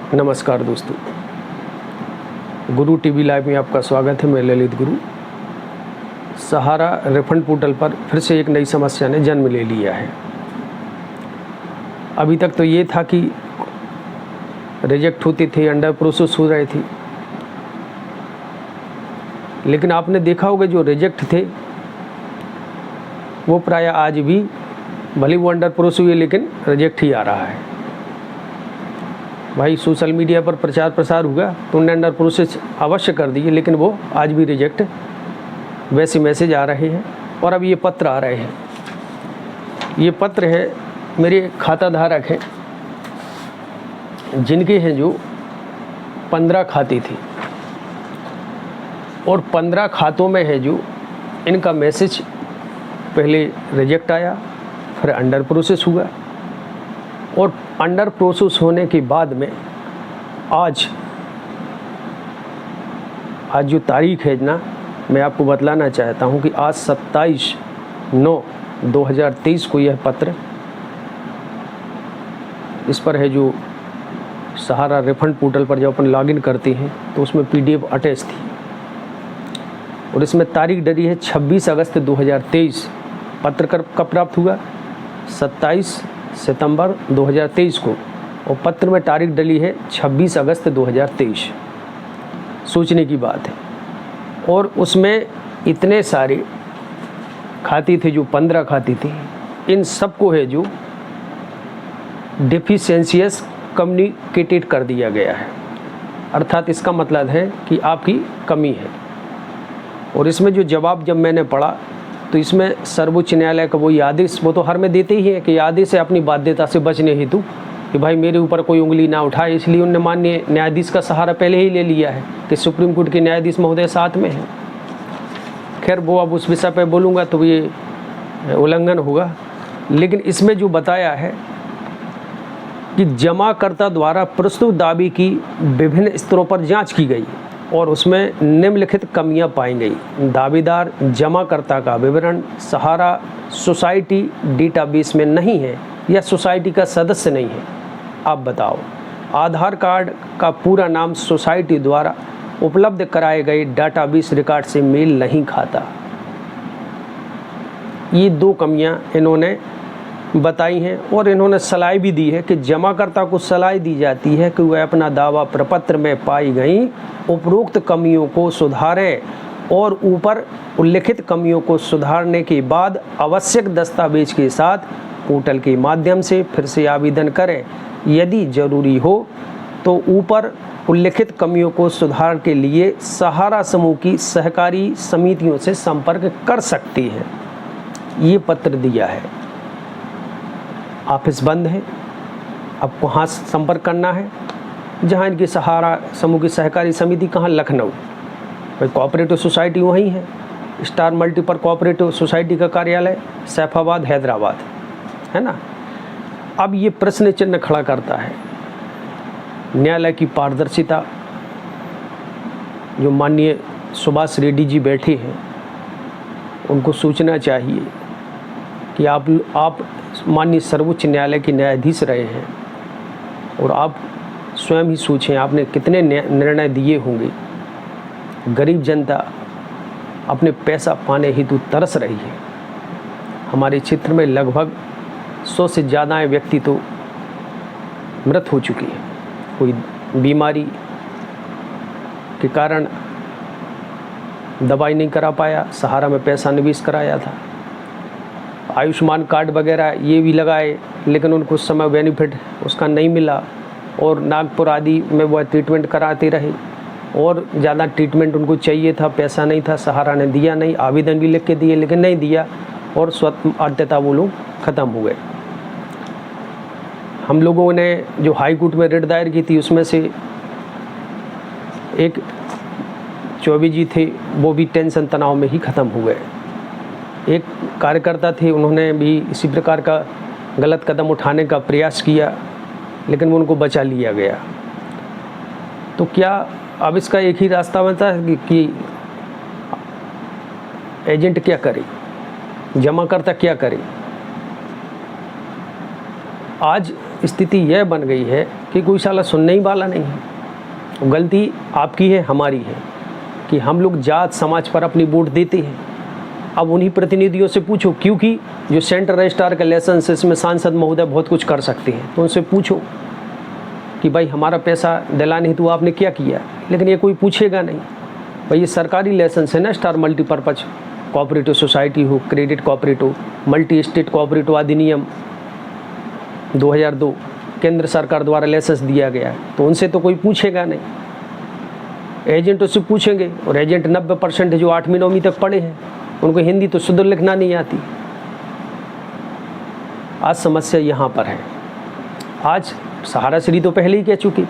नमस्कार दोस्तों, गुरु TV live में आपका स्वागत है। मैं ललित गुरु। सहारा रिफंड पोर्टल पर फिर से एक नई समस्या ने जन्म ले लिया है। अभी तक तो ये था कि रिजेक्ट होती थी, अंडर प्रोसेस हो रही थी, लेकिन आपने देखा होगा जो रिजेक्ट थे वो प्राय आज भी, भले वो अंडर प्रोसेस हुए, लेकिन रिजेक्ट ही आ रहा है। भाई सोशल मीडिया पर प्रचार प्रसार हुआ तो उन्होंने अंडर प्रोसेस अवश्य कर दिए, लेकिन वो आज भी रिजेक्ट वैसे मैसेज आ रहे हैं। और अब ये पत्र आ रहे हैं। ये पत्र है, मेरे खाता धारक हैं जिनके हैं जो 15 खाते थे और 15 खातों में है जो इनका मैसेज पहले रिजेक्ट आया, फिर अंडर प्रोसेस हुआ और अंडर प्रोसेस होने के बाद में आज जो तारीख है ना, मैं आपको बतलाना चाहता हूं कि आज 27/9/2023 को यह पत्र इस पर है। जो सहारा रिफंड पोर्टल पर जब अपन लॉगिन करते हैं तो उसमें PDF अटैच थी और इसमें तारीख डली है 26 अगस्त 2023। पत्र कब प्राप्त हुआ? 27 सितंबर 2023 को, और पत्र में तारीख डली है 26 अगस्त 2023। सोचने की बात है। और उसमें इतने सारे खाते थे, जो 15 खाते थे, इन सबको है जो डेफिशिएंशियस कम्युनिकेटेड कर दिया गया है। अर्थात इसका मतलब है कि आपकी कमी है। और इसमें जो जवाब जब मैंने पढ़ा तो इसमें सर्वोच्च न्यायालय का वही आदेश, वो तो हर में देते ही है कि आदेश है अपनी बाध्यता से बचने हेतु कि भाई मेरे ऊपर कोई उंगली ना उठाए, इसलिए उन्होंने माननीय न्यायाधीश का सहारा पहले ही ले लिया है कि सुप्रीम कोर्ट के न्यायाधीश महोदय साथ में हैं। खैर वो अब उस विषय पर बोलूँगा तो ये उल्लंघन होगा, लेकिन इसमें जो बताया है कि जमाकर्ता द्वारा प्रस्तुत दावे की विभिन्न स्तरों पर जाँच की गई और उसमें निम्नलिखित कमियां पाई गई। दावेदार जमाकर्ता का विवरण सहारा सोसाइटी डेटाबेस में नहीं है या सोसाइटी का सदस्य नहीं है। आप बताओ, आधार कार्ड का पूरा नाम सोसाइटी द्वारा उपलब्ध कराए गए डेटाबेस रिकॉर्ड से मेल नहीं खाता। ये 2 कमियां इन्होंने बताई हैं और इन्होंने सलाह भी दी है कि जमाकर्ता को सलाह दी जाती है कि वह अपना दावा प्रपत्र में पाई गई उपरोक्त कमियों को सुधारें और ऊपर उल्लिखित कमियों को सुधारने के बाद आवश्यक दस्तावेज के साथ पोर्टल के माध्यम से फिर से आवेदन करें। यदि जरूरी हो तो ऊपर उल्लिखित कमियों को सुधार के लिए सहारा समूह की सहकारी समितियों से संपर्क कर सकती है। ये पत्र दिया है। ऑफिस बंद है, अब कहाँ संपर्क करना है? जहाँ इनकी सहारा समूह की सहकारी समिति कहाँ? लखनऊ। भाई कोऑपरेटिव सोसाइटी वहीं है, स्टार मल्टीपर कोऑपरेटिव सोसाइटी का कार्यालय सैफाबाद हैदराबाद है ना। अब ये प्रश्न चिन्ह खड़ा करता है न्यायालय की पारदर्शिता। जो माननीय सुभाष रेड्डी जी बैठे हैं उनको सोचना चाहिए कि आप माननीय सर्वोच्च न्यायालय के न्यायाधीश रहे हैं और आप स्वयं ही सोचें आपने कितने निर्णय दिए होंगे। गरीब जनता अपने पैसा पाने हेतु तरस रही है। हमारे क्षेत्र में लगभग 100 से ज़्यादा व्यक्ति तो मृत हो चुके हैं। कोई बीमारी के कारण दवाई नहीं करा पाया, सहारा में पैसा निवेश कराया था, आयुष्मान कार्ड वगैरह ये भी लगाए, लेकिन उनको उस समय बेनिफिट उसका नहीं मिला और नागपुर आदि में वह ट्रीटमेंट कराते रहे और ज़्यादा ट्रीटमेंट उनको चाहिए था, पैसा नहीं था, सहारा ने दिया नहीं। आवेदन भी लिख के दिए लेकिन नहीं दिया और अंततः वो लोग ख़त्म हो गए। हम लोगों ने जो हाई कोर्ट में रिट दायर की थी उसमें से एक चौबे जी थे, वो भी टेंशन तनाव में ही ख़त्म हो गए। एक कार्यकर्ता थे, उन्होंने भी इसी प्रकार का गलत कदम उठाने का प्रयास किया लेकिन उनको बचा लिया गया। तो क्या अब इसका एक ही रास्ता बनता है कि एजेंट क्या करे, जमाकर्ता क्या करे? आज स्थिति यह बन गई है कि कोई साला सुनने ही वाला नहीं है। गलती आपकी है, हमारी है कि हम लोग जात समाज पर अपनी वोट देते हैं। अब उन्हीं प्रतिनिधियों से पूछो, क्योंकि जो सेंट्रल रजिस्ट्रार का लाइसेंस है इसमें सांसद महोदय बहुत कुछ कर सकते हैं, तो उनसे पूछो कि भाई हमारा पैसा दिलाने हेतु आपने क्या किया। लेकिन ये कोई पूछेगा नहीं। भाई ये सरकारी लाइसेंस है ना, स्टार मल्टीपर्पज कोऑपरेटिव सोसाइटी हो, credit cooperative, multi state cooperative अधिनियम 2002 केंद्र सरकार द्वारा लाइसेंस दिया गया है, तो उनसे तो कोई पूछेगा नहीं। एजेंटों से पूछेंगे, और एजेंट 90% जो 8वीं 9वीं तक पढ़े हैं, उनको हिंदी तो शुद्ध लिखना नहीं आती। आज समस्या यहाँ पर है। आज सहारा श्री तो पहले ही कह चुकी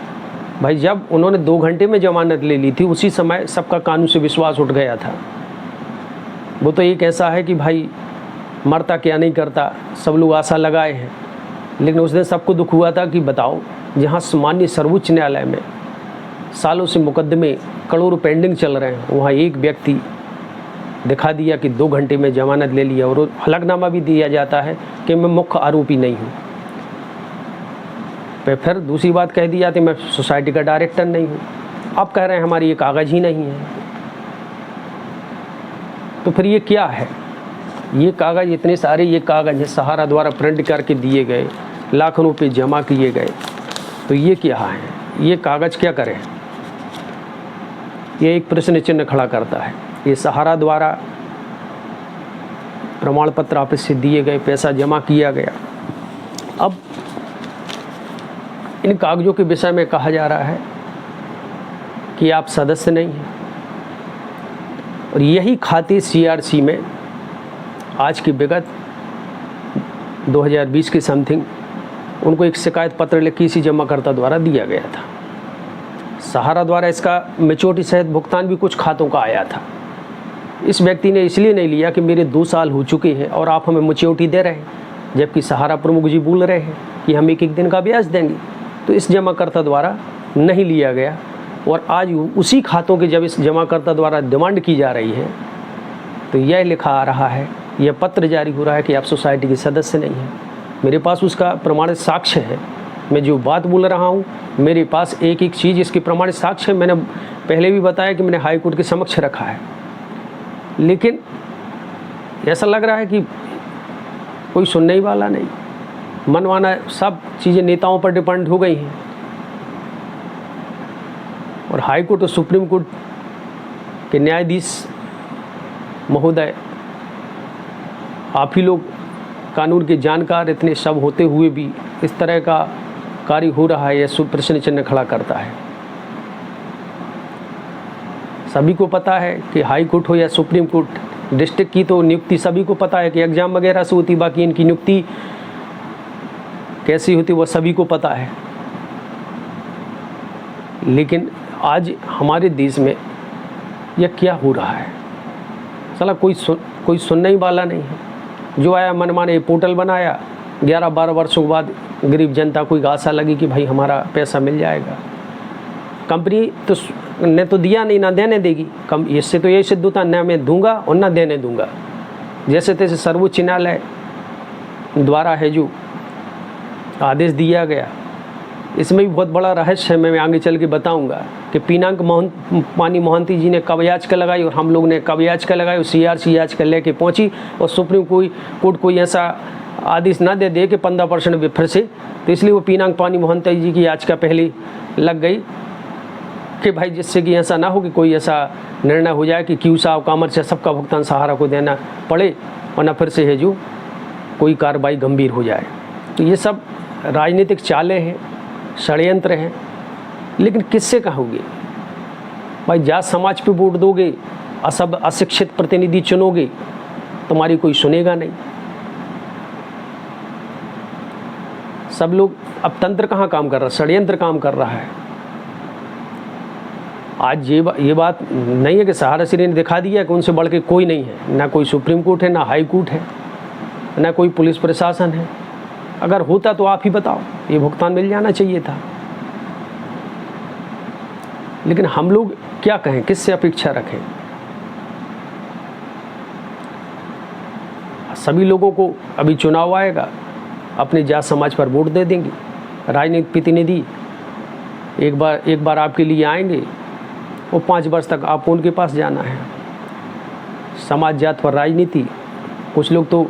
भाई, जब उन्होंने 2 घंटे में जमानत ले ली थी उसी समय सबका कानून से विश्वास उठ गया था। वो तो एक ऐसा है कि भाई मरता क्या नहीं करता, सब लोग आशा लगाए हैं। लेकिन उस दिन सबको दुख हुआ था कि बताओ, जहाँ माननीय सर्वोच्च न्यायालय में सालों से मुकदमे करोड़ों पेंडिंग चल रहे हैं, वहाँ एक व्यक्ति दिखा दिया कि 2 घंटे में जमानत ले लिया, और हलफनामा भी दिया जाता है कि मैं मुख्य आरोपी नहीं हूँ। फिर दूसरी बात कह दी जाती मैं सोसाइटी का डायरेक्टर नहीं हूँ। अब कह रहे हैं हमारी ये कागज़ ही नहीं है। तो फिर ये क्या है? ये कागज़, इतने सारे ये कागज़ है सहारा द्वारा प्रिंट करके दिए गए, लाखों रुपये जमा किए गए, तो ये क्या है? ये कागज़ क्या करें? ये एक प्रश्न चिन्ह खड़ा करता है। ये सहारा द्वारा प्रमाण पत्र ऑफिस से दिए गए, पैसा जमा किया गया। अब इन कागज़ों के विषय में कहा जा रहा है कि आप सदस्य नहीं हैं, और यही खाते CRC में आज की विगत 2020 के समथिंग उनको एक शिकायत पत्र लिख किसी जमाकर्ता द्वारा दिया गया था। सहारा द्वारा इसका मैच्योरिटी सहित भुगतान भी कुछ खातों का आया था। इस व्यक्ति ने इसलिए नहीं लिया कि मेरे 2 साल हो चुके हैं और आप हमें मैच्योरिटी दे रहे हैं, जबकि सहारा प्रमुख जी बोल रहे हैं कि हम 1-1 दिन का ब्याज देंगे। तो इस जमाकर्ता द्वारा नहीं लिया गया, और आज उसी खातों के जब इस जमाकर्ता द्वारा डिमांड की जा रही है, तो यह लिखा आ रहा है, यह पत्र जारी हो रहा है कि आप सोसाइटी के सदस्य नहीं हैं। मेरे पास उसका प्रमाणित साक्ष्य है। मैं जो बात बोल रहा हूँ, मेरे पास एक एक चीज़ इसकी प्रमाणित साक्ष्य है। मैंने पहले भी बताया कि मैंने हाई कोर्ट के समक्ष रखा है। लेकिन ऐसा लग रहा है कि कोई सुनने ही वाला नहीं, मनमाना सब चीज़ें नेताओं पर डिपेंड हो गई हैं। और हाई कोर्ट और सुप्रीम कोर्ट के न्यायाधीश महोदय, आप ही लोग कानून के जानकार इतने सब होते हुए भी इस तरह का कार्य हो रहा है, यह प्रश्न चिन्ह खड़ा करता है। सभी को पता है कि हाई कोर्ट हो या सुप्रीम कोर्ट, डिस्ट्रिक्ट की तो नियुक्ति सभी को पता है कि एग्जाम वगैरह से होती, बाकी इनकी नियुक्ति कैसी होती वह सभी को पता है। लेकिन आज हमारे देश में यह क्या हो रहा है? साला कोई सुनने ही वाला नहीं है। जो आया मनमाने पोर्टल बनाया, 11-12 वर्षों के बाद गरीब जनता को एक आशा लगी कि भाई हमारा पैसा मिल जाएगा। कंपनी तो ने तो दिया नहीं, ना देने देगी। इससे तो यही सिद्ध होता, ना मैं दूंगा और ना देने दूंगा। जैसे तैसे सर्वोच्च न्यायालय द्वारा है जो आदेश दिया गया, इसमें भी बहुत बड़ा रहस्य है। मैं आगे चल के बताऊंगा कि पिनाक पानी मोहंती जी ने कब याचिका लगाई और हम लोग ने कब याचिका लगाई, और CRC याचिका लेके पहुंची, और सुप्रीम कोर्ट कोई ऐसा आदेश ना दे दे कि 15% फिर से, तो इसलिए वो पिनाक पानी मोहंती जी की याचिका पहले लग गई कि भाई जिससे कि ऐसा ना हो कि कोई ऐसा निर्णय हो जाए कि क्यू साहब कामर से सबका भुगतान सहारा को देना पड़े, वरना फिर से है जो कोई कार्रवाई गंभीर हो जाए। तो ये सब राजनीतिक चालें हैं, षड्यंत्र हैं। लेकिन किससे कहोगे भाई? जात समाज पे वोट दोगे, असब अशिक्षित प्रतिनिधि चुनोगे, तुम्हारी कोई सुनेगा नहीं। सब लोग, अब तंत्र कहाँ काम कर रहा है? षड्यंत्र काम कर रहा है। आज ये बात नहीं है कि सहारा श्री ने दिखा दिया कि उनसे बढ़ के कोई नहीं है, ना कोई सुप्रीम कोर्ट है, ना हाई कोर्ट है, ना कोई पुलिस प्रशासन है। अगर होता तो आप ही बताओ, ये भुगतान मिल जाना चाहिए था। लेकिन हम लोग क्या कहें, किससे अपेक्षा रखें? सभी लोगों को अभी चुनाव आएगा, अपने जात समाज पर वोट दे देंगे। राजनीतिक प्रतिनिधि एक बार आपके लिए आएंगे, वो 5 वर्ष तक आपको उनके पास जाना है। समाज जात पर राजनीति, कुछ लोग तो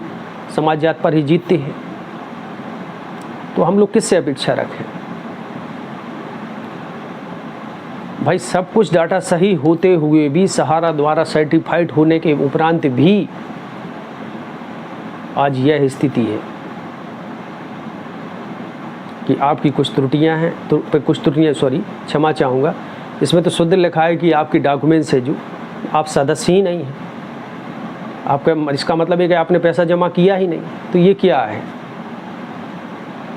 समाज जात पर ही जीतते हैं, तो हम लोग किससे अपेक्षा रखें? भाई सब कुछ डाटा सही होते हुए भी, सहारा द्वारा सर्टिफाइड होने के उपरांत भी आज यह स्थिति है कि आपकी कुछ त्रुटियां हैं, क्षमा चाहूँगा, इसमें तो शुद्ध लिखा है कि आपकी डॉक्यूमेंट्स है जो आप सदस्य ही नहीं हैं, आपका इसका मतलब है कि आपने पैसा जमा किया ही नहीं। तो ये क्या है?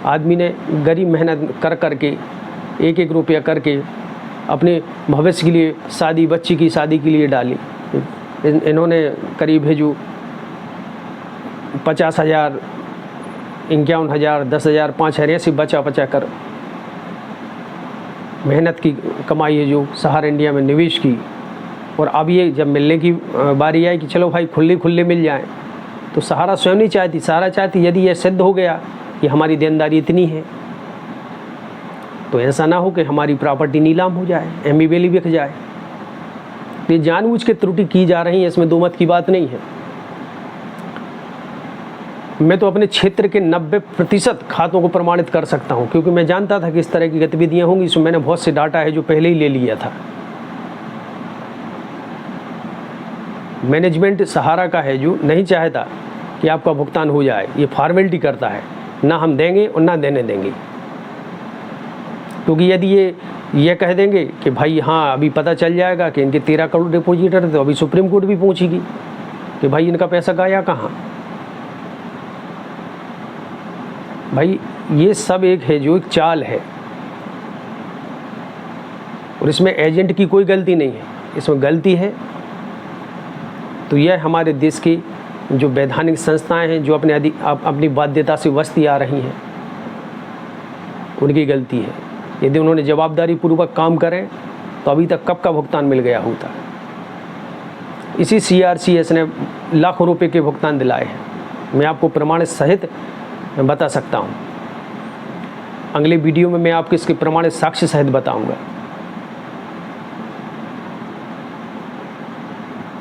आदमी ने गरीब मेहनत कर करके 1-1 रुपया करके अपने भविष्य के लिए शादी, बच्ची की शादी के लिए डाली। इन्होंने करीब है जो 50,000, 51,000, 10,000, 5,000 ऐसी बचा कर मेहनत की कमाई है जो सहारा इंडिया में निवेश की। और अब ये जब मिलने की बारी आई कि चलो भाई खुले मिल जाएं, तो सहारा स्वयं नहीं चाहती। सहारा चाहती यदि यह सिद्ध हो गया कि हमारी देनदारी इतनी है, तो ऐसा ना हो कि हमारी प्रॉपर्टी नीलाम हो जाए, एमी बेली बिक जाए। ये जानबूझ के त्रुटि की जा रही है, इसमें दो मत की बात नहीं है। मैं तो अपने क्षेत्र के 90% खातों को प्रमाणित कर सकता हूं, क्योंकि मैं जानता था कि इस तरह की गतिविधियां होंगी। इसमें मैंने बहुत से डाटा है जो पहले ही ले लिया था। मैनेजमेंट सहारा का है जो नहीं चाहता कि आपका भुगतान हो जाए, ये फॉर्मेलिटी करता है, ना हम देंगे और ना देने देंगे। क्योंकि यदि ये कह देंगे कि भाई हाँ अभी पता चल जाएगा कि इनके 13 करोड़ डिपोजिटर थे, तो अभी सुप्रीम कोर्ट भी पहुंचेगी कि भाई इनका पैसा गया कहाँ। भाई ये सब एक है जो एक चाल है, और इसमें एजेंट की कोई गलती नहीं है। इसमें गलती है तो यह हमारे देश की जो वैधानिक संस्थाएं हैं जो अपनी बाध्यता से वस्ती आ रही हैं, उनकी गलती है। यदि उन्होंने जवाबदारी पूर्वक काम करें तो अभी तक कब का भुगतान मिल गया होता। इसी CRCS ने लाखों रुपए के भुगतान दिलाए हैं। मैं आपको प्रमाण सहित बता सकता हूं। अगले वीडियो में मैं आपको इसके प्रमाणित साक्ष्य सहित बताऊंगा।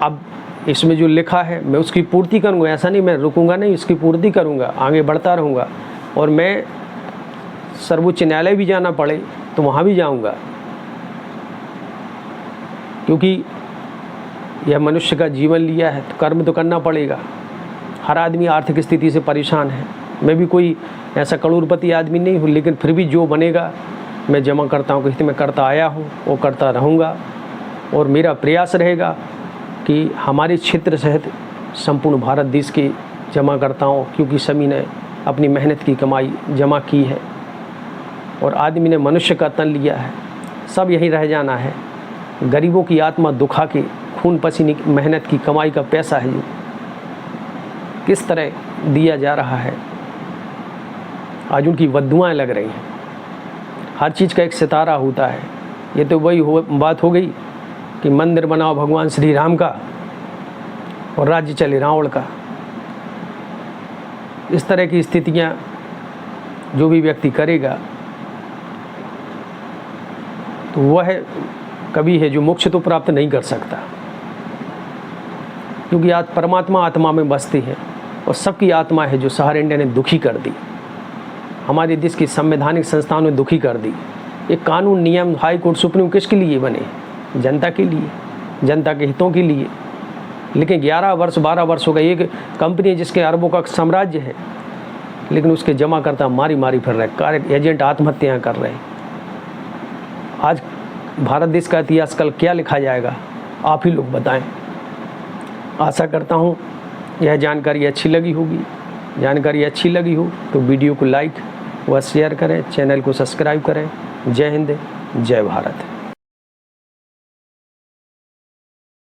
अब इसमें जो लिखा है मैं उसकी पूर्ति करूंगा, ऐसा नहीं मैं रुकूंगा नहीं, इसकी पूर्ति करूंगा, आगे बढ़ता रहूंगा। और मैं सर्वोच्च न्यायालय भी जाना पड़े तो वहां भी जाऊंगा, क्योंकि यह मनुष्य का जीवन लिया है तो कर्म तो करना पड़ेगा। हर आदमी आर्थिक स्थिति से परेशान है। मैं भी कोई ऐसा करोड़पति आदमी नहीं हूँ, लेकिन फिर भी जो बनेगा मैं जमा करता हूँ, कहते मैं करता आया हूँ, वो करता रहूँगा। और मेरा प्रयास रहेगा कि हमारे क्षेत्र सहित संपूर्ण भारत देश के जमा करता हूँ, क्योंकि सभी ने अपनी मेहनत की कमाई जमा की है और आदमी ने मनुष्य का तन लिया है। सब यही रह जाना है। गरीबों की आत्मा दुखा के खून पसीने की मेहनत की कमाई का पैसा है जो किस तरह दिया जा रहा है, आज उनकी बद्दुआएं लग रही हैं। हर चीज़ का एक सितारा होता है। ये तो वही बात हो गई कि मंदिर बनाओ भगवान श्री राम का और राज्य चले रावण का। इस तरह की स्थितियां जो भी व्यक्ति करेगा तो वह कभी है जो मोक्ष तो प्राप्त नहीं कर सकता, क्योंकि आज परमात्मा आत्मा में बसती है और सबकी आत्मा है जो सहारा इंडिया ने दुखी कर दी। हमारे देश की संवैधानिक संस्थाओं ने दुखी कर दी। एक कानून नियम हाई कोर्ट सुप्रीम किसके लिए बने? जनता के लिए, जनता के हितों के लिए। लेकिन 11 वर्ष 12 वर्ष हो गए, एक कंपनी जिसके अरबों का साम्राज्य है, लेकिन उसके जमा करता मारी फिर रहे, कार्य एजेंट आत्महत्याएं कर रहे। आज भारत देश का इतिहास कल क्या लिखा जाएगा आप ही लोग बताएं। आशा करता हूं यह जानकारी अच्छी लगी होगी। जानकारी अच्छी लगी हो तो वीडियो को लाइक व शेयर करें, चैनल को सब्सक्राइब करें। जय हिंद, जय भारत।